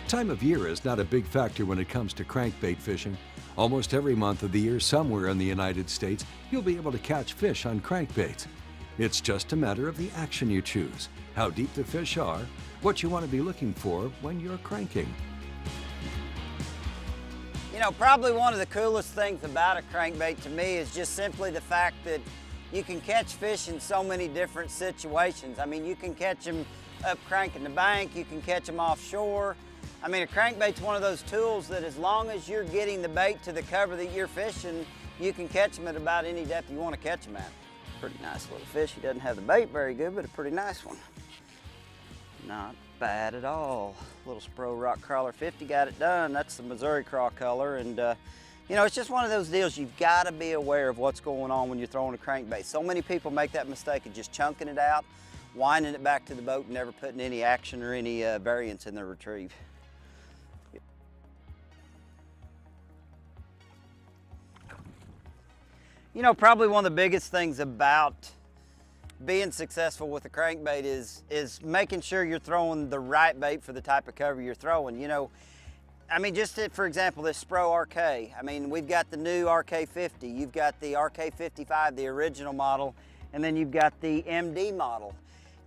Time of year is not a big factor when it comes to crankbait fishing. Almost every month of the year somewhere in the United States, you'll be able to catch fish on crankbaits. It's just a matter of the action you choose, how deep the fish are, what you want to be looking for when you're cranking. You know, probably one of the coolest things about a crankbait to me is just simply the fact that you can catch fish in so many different situations. I mean, you can catch them up cranking the bank, you can catch them offshore. I mean, a crankbait's one of those tools that as long as you're getting the bait to the cover that you're fishing, you can catch them at about any depth you want to catch them at. Pretty nice little fish. He doesn't have the bait very good, but a pretty nice one. Not bad at all. Little Spro RkCrawler 50 got it done. That's the Missouri craw color, and you know, it's just one of those deals. You've got to be aware of what's going on when you're throwing a crankbait. So many people make that mistake of just chunking it out, winding it back to the boat, and never putting any action or any variance in their retrieve. You know, probably one of the biggest things about being successful with a crankbait is making sure you're throwing the right bait for the type of cover you're throwing. You know, I mean, just for example, this Spro RK. I mean, we've got the new RK50, you've got the RK55, the original model, and then you've got the MD model.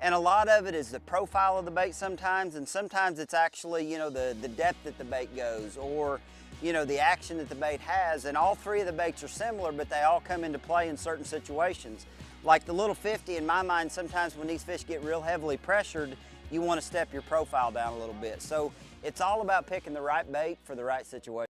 And a lot of it is the profile of the bait sometimes, and sometimes it's actually, you know, the depth that the bait goes, or you know, the action that the bait has. And all three of the baits are similar, but they all come into play in certain situations. Like the little 50, in my mind, sometimes when these fish get real heavily pressured, you want to step your profile down a little bit. So it's all about picking the right bait for the right situation.